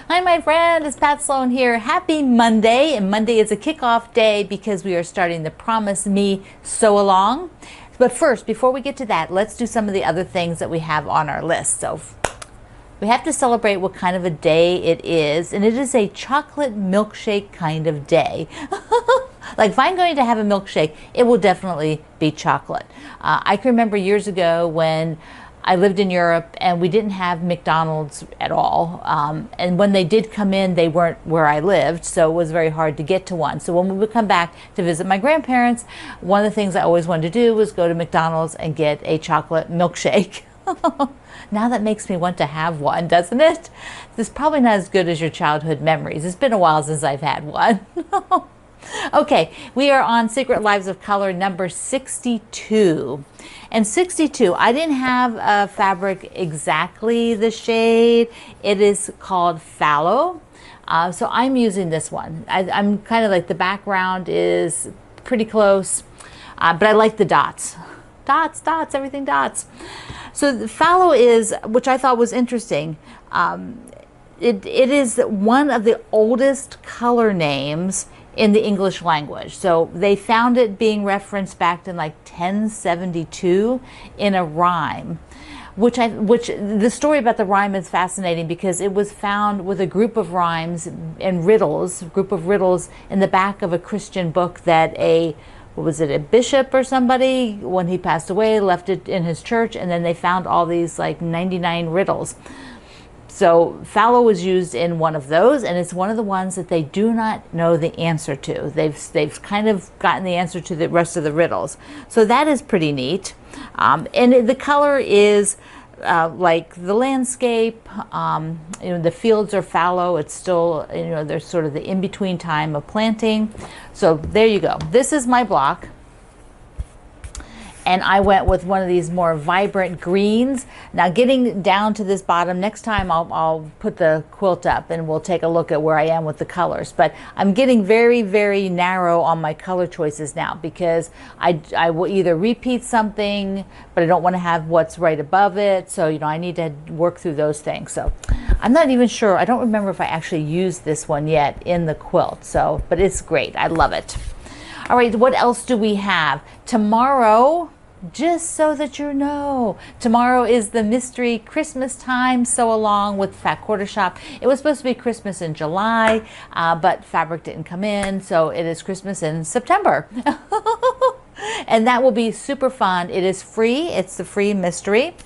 Hi, my friend. It's Pat Sloan here. Happy Monday. And Monday is a kickoff day because we are starting the Promise Me Sew Along. But first, before we get to that, let's do some of the other things that we have on our list. So we have to celebrate what kind of a day it is. And it is a chocolate milkshake kind of day. Like if I'm going to have a milkshake, it will definitely be chocolate. I can remember years ago when I lived in Europe and we didn't have McDonald's at all. And when they did come in, they weren't where I lived, so it was very hard to get to one. So when we would come back to visit my grandparents, one of the things I always wanted to do was go to McDonald's and get a chocolate milkshake. Now that makes me want to have one, doesn't it? This is probably not as good as your childhood memories. It's been a while since I've had one. Okay, we are on Secret Lives of Color number 62. And 62, I didn't have a fabric exactly the shade. It is called Fallow. So I'm using this one. I'm kind of like the background is pretty close, but I like the dots. Dots, dots, everything dots. So the Fallow is, which I thought was interesting, it is one of the oldest color names in the English language. So they found it being referenced back in like 1072 in a rhyme, which the story about the rhyme is fascinating because it was found with a group of rhymes and riddles, a group of riddles in the back of a Christian book that a bishop or somebody, when he passed away, left it in his church, and then they found all these like 99 riddles. So Fallow was used in one of those, and it's one of the ones that they do not know the answer to. They've kind of gotten the answer to the rest of the riddles. So that is pretty neat. And the color is like the landscape. The fields are fallow. It's still, there's sort of the in-between time of planting. So there you go. This is my block. And I went with one of these more vibrant greens. Now getting down to this bottom, next time I'll put the quilt up and we'll take a look at where I am with the colors. But I'm getting very, very narrow on my color choices now because I will either repeat something, but I don't want to have what's right above it. So, I need to work through those things. So I'm not even sure. I don't remember if I actually used this one yet in the quilt. So, but it's great. I love it. All right, what else do we have? Tomorrow, just so that you know, tomorrow is the mystery Christmas time sew along with Fat Quarter Shop. It was supposed to be Christmas in July, but fabric didn't come in, so it is Christmas in September. And that will be super fun. It is free. It's the free mystery.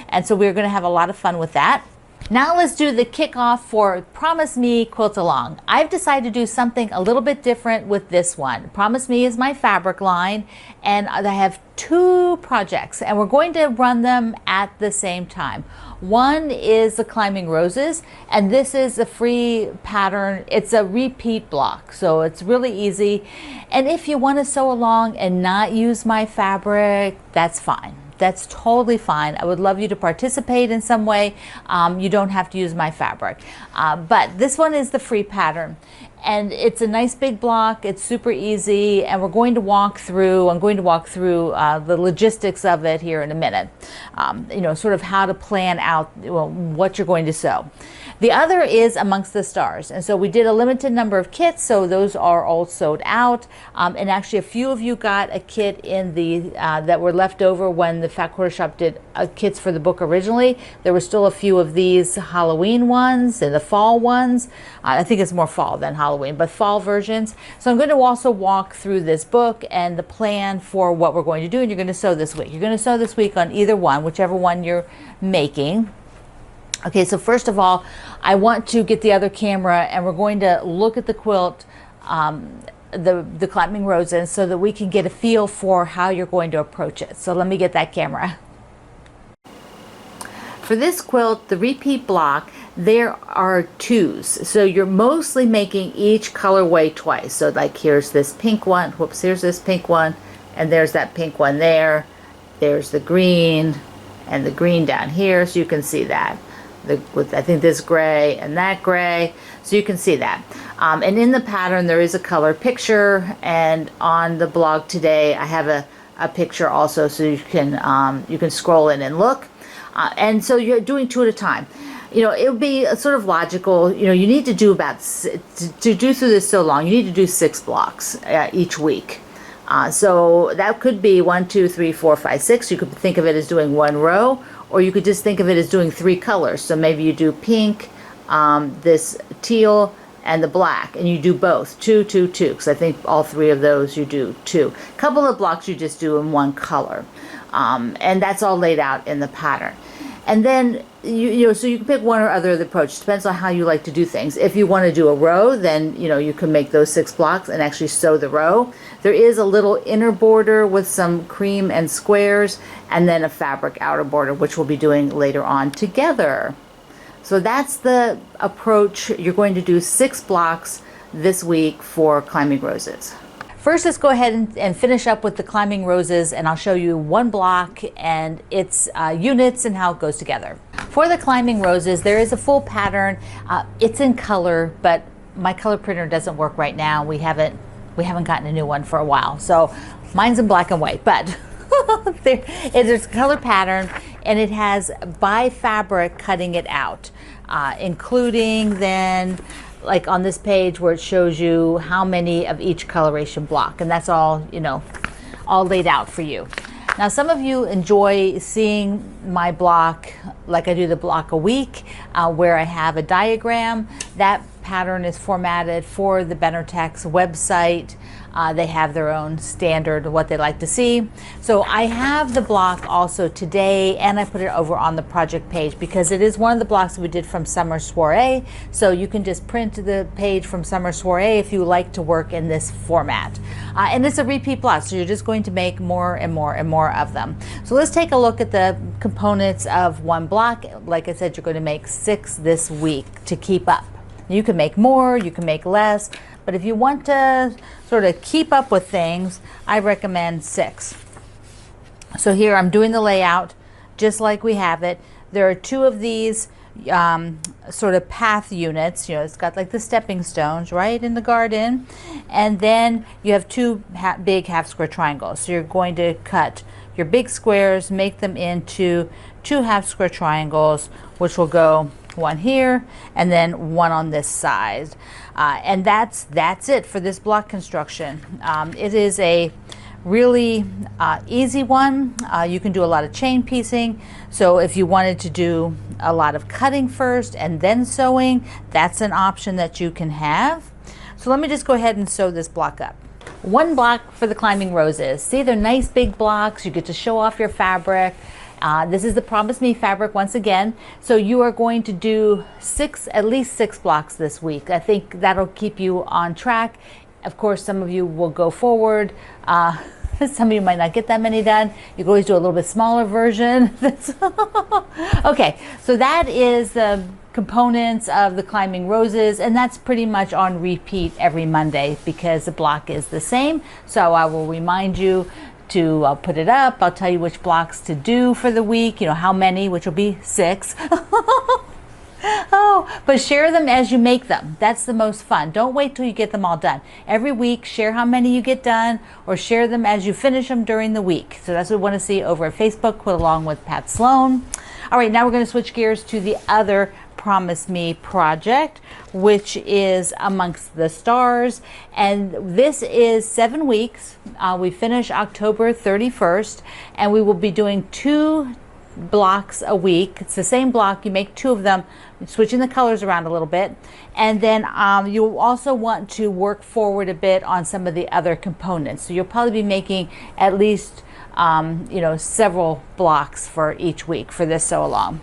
And so we're going to have a lot of fun with that. Now let's do the kickoff for Promise Me Quilt Along. I've decided to do something a little bit different with this one. Promise Me is my fabric line, and I have two projects, and we're going to run them at the same time. One is the Climbing Roses, and this is a free pattern. It's a repeat block, so it's really easy. And if you want to sew along and not use my fabric, that's fine. That's totally fine. I would love you to participate in some way. You don't have to use my fabric. But this one is the free pattern. And it's a nice big block. It's super easy. And I'm going to walk through the logistics of it here in a minute. Sort of how to plan out what you're going to sew. The other is Amongst the Stars. And so we did a limited number of kits, so those are all sold out. And actually a few of you got a kit in the that were left over when the Fat Quarter Shop did kits for the book originally. There were still a few of these Halloween ones and the fall ones. I think it's more fall than Halloween, but fall versions. So I'm going to also walk through this book and the plan for what we're going to do, and you're going to sew this week. You're going to sew this week on either one, whichever one you're making. Okay, so first of all, I want to get the other camera and we're going to look at the quilt, the Climbing Roses, so that we can get a feel for how you're going to approach it. So let me get that camera. For this quilt, the repeat block, there are twos. So you're mostly making each colorway twice. So like here's this pink one, whoops, here's this pink one, and there's that pink one there. There's the green and the green down here, so you can see that. With I think this gray and that gray, so you can see that. And in the pattern there is a color picture, and on the blog today I have a picture also, so you can scroll in and look. And so you're doing two at a time. you know, it would be sort of logical. You know, you need to do about, to do through this so long, you need to do 6 blocks each week. So that could be 1, 2, 3, 4, 5, 6. You could think of it as doing 1 row, or you could just think of it as doing 3 colors. So maybe you do pink, this teal, and the black, and you do both 2, 2, 2, because I think all 3 of those you do 2. A couple of blocks you just do in 1 color, and that's all laid out in the pattern. And then you know, so you can pick one or other of the approach. Depends on how you like to do things. If you want to do a row, then you know, you can make those 6 blocks and actually sew the row. There is a little inner border with some cream and squares, and then a fabric outer border, which we'll be doing later on together. So that's the approach. You're going to do 6 blocks this week for Climbing Roses. First, let's go ahead and finish up with the Climbing Roses, and I'll show you 1 block and its units and how it goes together. For the Climbing Roses, there is a full pattern. It's in color, but my color printer doesn't work right now. We haven't gotten a new one for a while, so mine's in black and white, but there's a color pattern, and it has by fabric cutting it out, including then like on this page where it shows you how many of each coloration block, and that's all, you know, all laid out for you. Now, some of you enjoy seeing my block like I do the block a week, where I have a diagram. That pattern is formatted for the Benartex website. They have their own standard, what they like to see. So I have the block also today, and I put it over on the project page because it is one of the blocks that we did from Summer Soiree. So you can just print the page from Summer Soiree if you like to work in this format. And it's a repeat block, so you're just going to make more and more and more of them. So let's take a look at the components of 1 block. Like I said, you're going to make 6 this week to keep up. You can make more, you can make less, but if you want to sort of keep up with things, I recommend 6. So here I'm doing the layout just like we have it. There are 2 of these sort of path units. You know, it's got like the stepping stones right in the garden, and then you have 2 big half square triangles. So you're going to cut your big squares, make them into 2 half square triangles, which will go 1 here and then 1 on this side, and that's it for this block construction. It is a really easy one. You can do a lot of chain piecing, so if you wanted to do a lot of cutting first and then sewing, that's an option that you can have. So let me just go ahead and sew this block up. 1 block for the Climbing Roses. See, they're nice big blocks. You get to show off your fabric. This is the Promise Me fabric once again. So you are going to do at least 6 blocks this week. I think that'll keep you on track. Of course, some of you will go forward. Some of you might not get that many done. You can always do a little bit smaller version. Okay, so that is the components of the Climbing Roses, and that's pretty much on repeat every Monday because the block is the same. So I will remind you to put it up. I'll tell you which blocks to do for the week, you know, how many, which will be 6. Oh, but share them as you make them. That's the most fun. Don't wait till you get them all done. Every week, share how many you get done, or share them as you finish them during the week. So that's what we want to see over at Facebook, Quilt Along with Pat Sloan. All right, now we're going to switch gears to the other Promise Me project, which is Amongst the Stars, and this is 7 weeks. We finish October 31st, and we will be doing 2 blocks a week. It's the same block. You make 2 of them, switching the colors around a little bit, and then you'll also want to work forward a bit on some of the other components. So you'll probably be making at least you know, several blocks for each week for this sew along.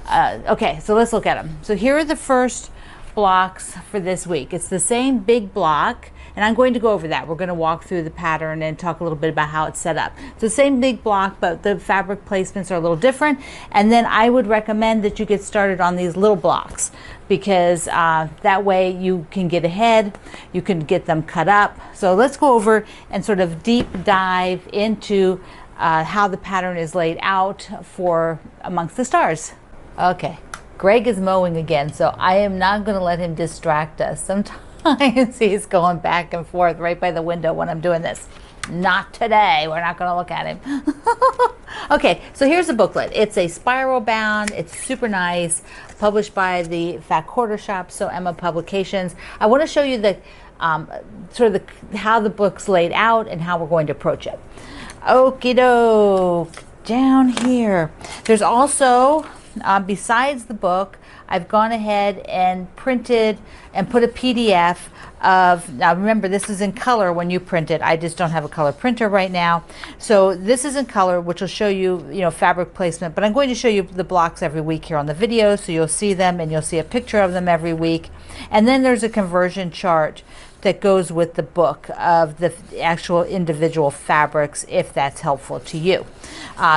Okay, so let's look at them. So here are the first blocks for this week. It's the same big block, and I'm going to go over that. We're going to walk through the pattern and talk a little bit about how it's set up. It's the same big block, but the fabric placements are a little different. And then I would recommend that you get started on these little blocks, because that way you can get ahead, you can get them cut up. So let's go over and sort of deep dive into how the pattern is laid out for Amongst the Stars. Okay, Greg is mowing again, so I am not going to let him distract us. Sometimes he's going back and forth right by the window when I'm doing this. Not today. We're not going to look at him. Okay, so here's the booklet. It's a spiral bound. It's super nice. Published by the Fat Quarter Shop, So Emma Publications. I want to show you the sort of how the book's laid out and how we're going to approach it. Okie doke. Down here. There's also, besides the book, I've gone ahead and printed and put a PDF of, now remember this is in color when you print it. I just don't have a color printer right now. So this is in color, which will show you, fabric placement, but I'm going to show you the blocks every week here on the video, so you'll see them and you'll see a picture of them every week. And then there's a conversion chart that goes with the book of the actual individual fabrics, if that's helpful to you.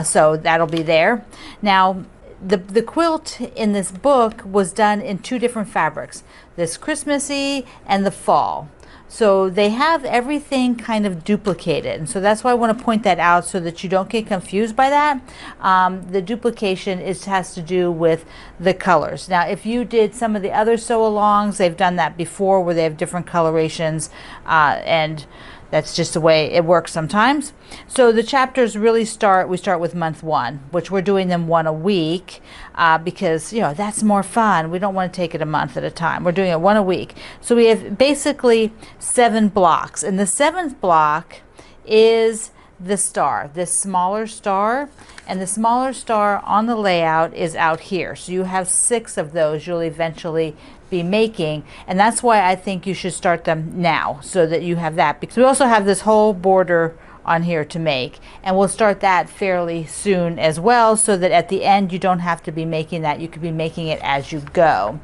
So that'll be there. Now, the quilt in this book was done in two different fabrics, this Christmassy and the fall. So they have everything kind of duplicated. And so that's why I want to point that out so that you don't get confused by that. The duplication has to do with the colors. Now, if you did some of the other sew-alongs, they've done that before where they have different colorations, and that's just the way it works sometimes. So the chapters really we start with month 1, which we're doing them one a week because, that's more fun. We don't want to take it a month at a time. We're doing it one a week. So we have basically 7 blocks. And the 7th block is the star, this smaller star. And the smaller star on the layout is out here. So you have 6 of those you'll eventually be making, and that's why I think you should start them now so that you have that, because we also have this whole border on here to make, and we'll start that fairly soon as well, so that at the end you don't have to be making that. You could be making it as you go.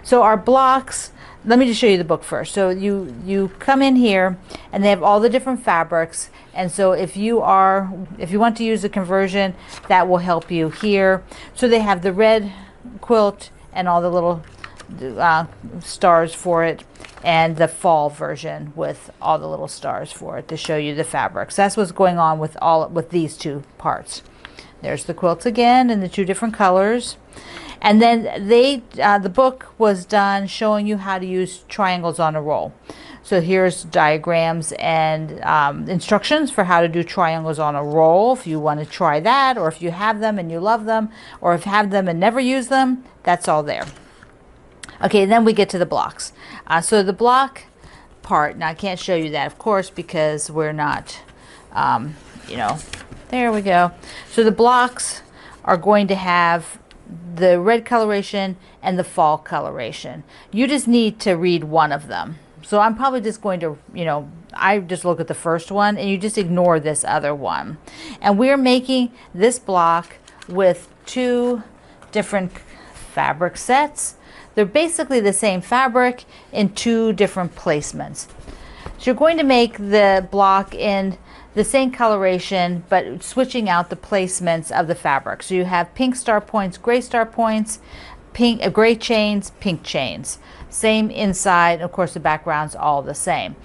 So our blocks, let me just show you the book first. So you come in here and they have all the different fabrics, and so if you want to use the conversion, that will help you here. So they have the red quilt and all the little stars for it, and the fall version with all the little stars for it to show you the fabrics. That's what's going on with these two parts. There's the quilts again in the 2 different colors. And then the book was done showing you how to use triangles on a roll. So here's diagrams and instructions for how to do triangles on a roll if you want to try that, or if you have them and you love them, or if you have them and never use them, that's all there. Okay, then we get to the blocks. So the block part, now I can't show you that, of course, because we're not, there we go. So the blocks are going to have the red coloration and the fall coloration. You just need to read one of them. So I'm probably just going to, I just look at the first one and you just ignore this other one. And we're making this block with 2 different fabric sets. They're basically the same fabric in 2 different placements. So you're going to make the block in the same coloration, but switching out the placements of the fabric. So you have pink star points, gray star points, gray chains, pink chains. Same inside, of course the background's all the same.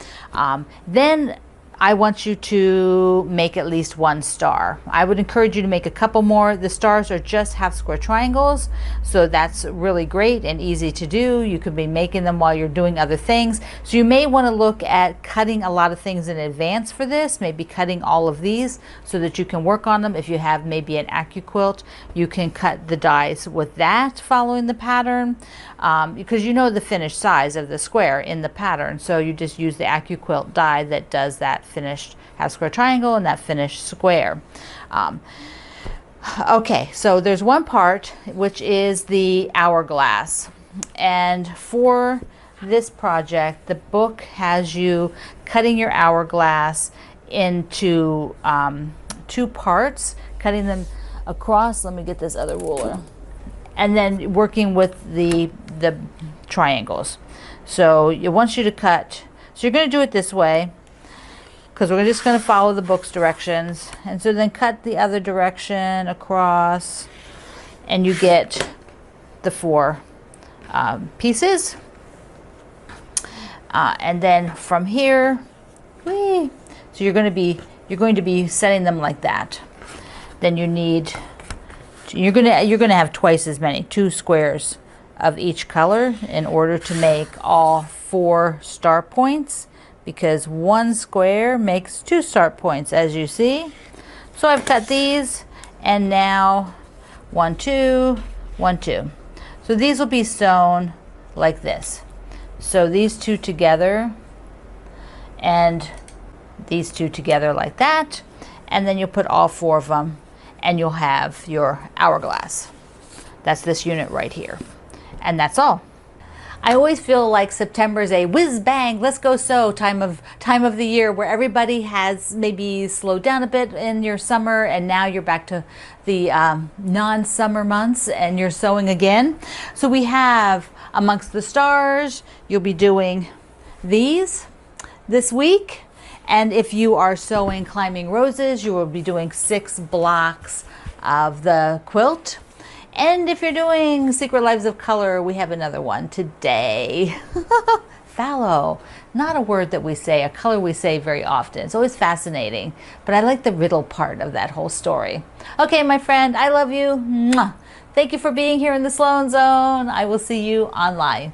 Then I want you to make at least 1 star. I would encourage you to make a couple more. The stars are just half square triangles, so that's really great and easy to do. You could be making them while you're doing other things. So you may want to look at cutting a lot of things in advance for this, maybe cutting all of these so that you can work on them. If you have maybe an AccuQuilt, you can cut the dies with that following the pattern, because you know the finished size of the square in the pattern. So you just use the AccuQuilt die that does that finished half square triangle and that finished square. Okay, so there's one part which is the hourglass, and for this project the book has you cutting your hourglass into 2 parts, cutting them across. Let me get this other ruler, and then working with the triangles. So it wants you to cut, so you're going to do it this way, because we're just going to follow the book's directions, and so then cut the other direction across, and you get the 4 pieces, and then from here, so you're going to be setting them like that. Then you need, you're going to have twice as many, 2 squares of each color in order to make all 4 star points because one square makes 2 start points, as you see. So I've cut these, and now 1, 2, 1, 2. So these will be sewn like this. So these 2 together and these 2 together like that, and then you'll put all 4 of them and you'll have your hourglass. That's this unit right here. And that's all. I always feel like September is a whiz bang, let's go sew time of the year, where everybody has maybe slowed down a bit in your summer, and now you're back to the non-summer months and you're sewing again. So we have Amongst the Stars, you'll be doing these this week. And if you are sewing Climbing Roses, you will be doing 6 blocks of the quilt. And if you're doing Secret Lives of Color, we have another one today. Fallow, not a word that we say, a color we say very often. It's always fascinating, but I like the riddle part of that whole story. Okay, my friend, I love you. Mwah. Thank you for being here in the Sloan Zone. I will see you online.